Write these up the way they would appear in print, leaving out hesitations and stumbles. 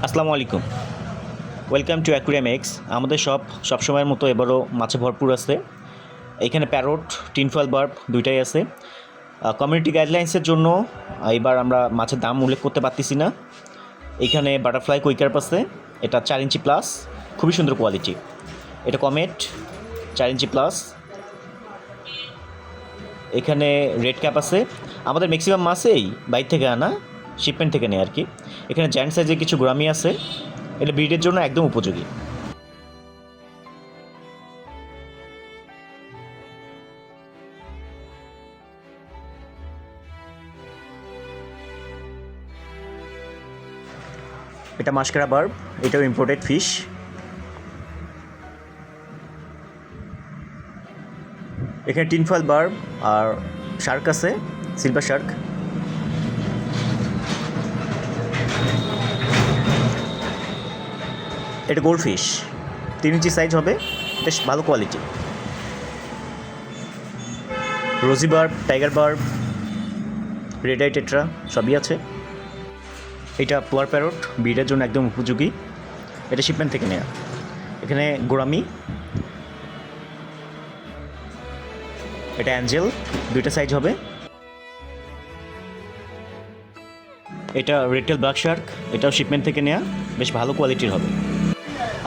আসসালামু আলাইকুম। Welcome to aquarium x. আমাদের সবসময়ের মতো এবারও মাছে ভরপুর আছে। এখানে প্যারট, টিনফয়েল বার্ব দুইটাই আছে। কমিউনিটি গাইডলাইন্সের জন্য এবার আমরা মাছের দাম উল্লেখ করতে পারতেছি না। এখানে বাটারফ্লাই কুইকার্প আছে, এটা 4 ইঞ্চি প্লাস, খুবই সুন্দর কোয়ালিটি। এটা কমেট 4 ইঞ্চি প্লাস। এখানে রেড ক্যাপ আছে। আমাদের ম্যাক্সিমাম মাছেই বাইরে থেকে আনা, শিপমেন্ট থেকে নেয় আর কি। এখানে জায়ান্ট সাইজের কিছু গ্রামি আছে, এটা ব্রিডের জন্য একদম উপযোগী। এটা মাস্কারা বার্ব, এটাও ইম্পোর্টেড ফিশ। এখানে টিনফয়েল বার্ব আর শার্ক আছে, সিলভার শার্ক। এটা গোল্ড ফিশ, 3 ইঞ্চি সাইজ হবে, বেশ ভালো quality. Rosy barb, tiger barb, red eye tetra সবই আছে। এটা পোয়ার প্যারট, ব্রিডের জন্য একদম উপযোগী, এটা শিপমেন্ট থেকে নেওয়া। এখানে গোরামি, এটা অ্যাঞ্জেল, দুইটা সাইজ হবে। এটা রেডটেল ব্ল্যাক শার্ক, এটাও শিপমেন্ট থেকে নেওয়া, বেশ ভালো কোয়ালিটির হবে।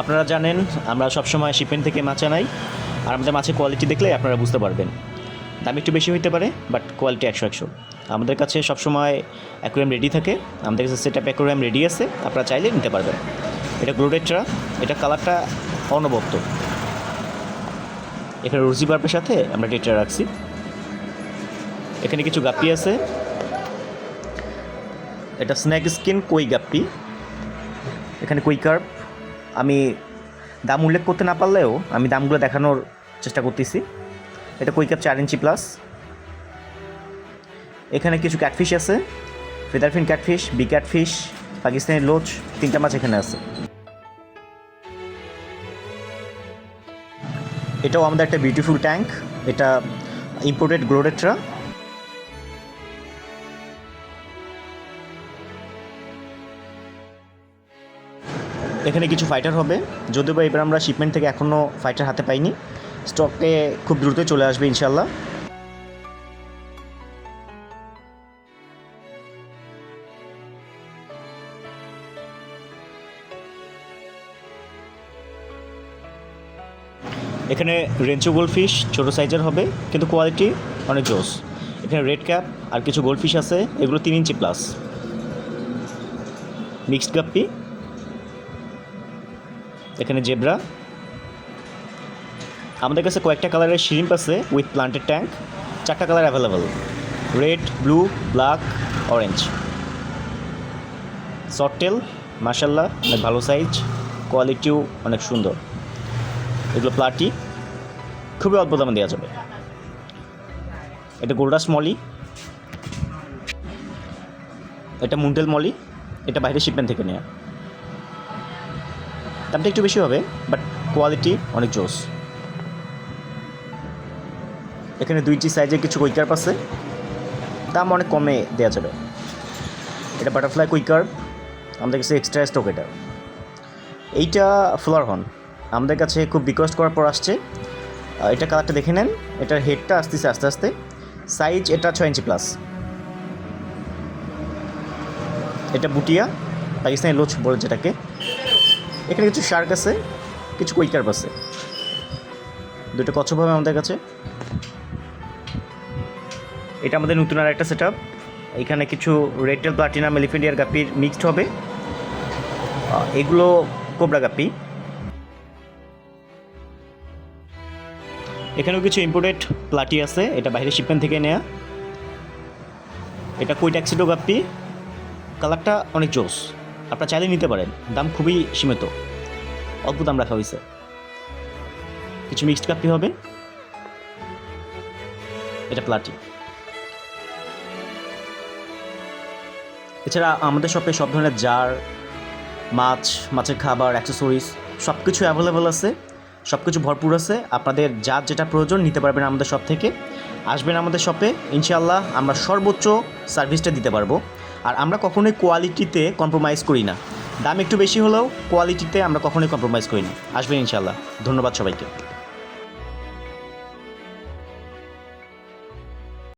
আপনারা জানেন আমরা সবসময় শিপমেন্ট থেকে মাছ আনাই, আর আমাদের মাছের কোয়ালিটি দেখলে আপনারা বুঝতে পারবেন। দাম একটু বেশি হতে পারে, বাট কোয়ালিটি 100-100। আমাদের কাছে সবসময় অ্যাকুরিয়াম রেডি থাকে, আমাদের কাছে সেটআপ অ্যাকুরিয়াম রেডি আছে, আপনারা চাইলে নিতে পারবেন। এটা গ্লোডেট্রা, এটা কালারটা অনবদ্য। এখানে রোজি বার্বের সাথে আমরা টেট্রা রাখছি। এখানে কিছু গাপ্পি আছে, এটা স্ন্যাক স্কিন কই গাপ্পি। এখানে কুইকার্প, আমি দাম উল্লেখ করতে না পারলেও আমি দামগুলো দেখানোর চেষ্টা করতেছি। এটা কুইকার্প 4 ইঞ্চি প্লাস। এখানে কিছু ক্যাটফিশ আছে, featherfin catfish, bee catfish, Pakistani loach, 3টা মাছ এখানে আছে। এটাও আমাদের একটা বিউটিফুল ট্যাঙ্ক, এটা ইম্পোর্টেড গ্লোডেট্রা। এখানে কিছু ফাইটার হবে, যদিও বা এবার আমরা শিপমেন্ট থেকে এখনও ফাইটার হাতে পাইনি, স্টকে খুব দ্রুতই চলে আসবে ইনশাল্লাহ। এখানে রেঞ্চো গোল্ডফিশ ছোটো সাইজের হবে, কিন্তু কোয়ালিটি অনেক জোস। এখানে রেড ক্যাপ আর কিছু গোল্ডফিশ আছে, এগুলো 3 ইঞ্চি প্লাস। মিক্সড গাপ্পি, এখানে জেব্রা। আমাদের কাছে কয়েকটা কালারের শ্রিম্প আছে উইথ প্লান্টেড ট্যাঙ্ক, 4টা colour available, red, blue, black, orange. Short tail মাশাল্লাহ অনেক ভালো সাইজ, কোয়ালিটিও অনেক সুন্দর। এগুলো প্লাটি, খুবই অল্প দামে দেওয়া যাবে। এটা গোল্ডাস মলি, এটা মুন্টেল মলি, এটা বাইরে শিপমেন্ট থেকে নেওয়া। দামটা একটু বেশি হবে, বাট কোয়ালিটি অনেক জোস। এখানে 2 ইঞ্চি সাইজের কিছু কুইকার্প আছে, দাম অনেক কমে দেওয়া যাবে। এটা বাটারফ্লাই কুইকার্প, আমাদের কাছে এক্সট্রা স্টক। এইটা ফ্লার হর্ন, আমাদের কাছে খুব রিকোয়েস্ট করার পর আসছে। এটা কালারটা দেখে নেন, এটার হেডটা আসতেছে আস্তে আস্তে। সাইজ এটা 6 ইঞ্চি প্লাস। এটা বুটিয়া, পাকিস্তানি লোচ বলে যেটাকে। এখানে কিছু শার্ক আছে, কিছু কুইকার্প আছে, দুটো কচ্ছপ হবে আমাদের কাছে। এটা আমাদের নতুন আর একটা সেট আপ। এখানে কিছু রেডটেল প্লাটিনাম এলিফেন্টিয়ার গাপ্পির মিক্সড হবে, এগুলো কোবরা গাপ্পি। এখানেও কিছু ইম্পোর্টেড প্লাটি আছে, এটা বাইরে শিপমেন্ট থেকে নেওয়া। এটা কুই ট্যাক্সিডো গাপ্পি, কালারটা অনেক জোস, আপনারা চাইলে নিতে পারেন, দাম খুবই সীমিত, অল্প দাম রাখা হয়েছে। কিছু মিক্সড গাপ্পি হবে, এটা প্লাটি। এছাড়া আমাদের শপে সব ধরনের জার, মাছের খাবার, অ্যাক্সেসরিজ সব কিছু অ্যাভেলেবেল আছে, সব কিছু ভরপুর আছে। আপনাদের যার যেটা প্রয়োজন নিতে পারবেন আমাদের শপ থেকে। আসবেন আমাদের শপে, ইনশাআল্লাহ আমরা সর্বোচ্চ সার্ভিসটা দিতে পারবো। আর আমরা কখনোই কোয়ালিটিতে কম্প্রোমাইজ করি না। দাম একটু বেশি হলেও কোয়ালিটিতে আমরা কখনোই কম্প্রোমাইজ করি না। আসবেন ইনশাল্লাহ। ধন্যবাদ সবাইকে।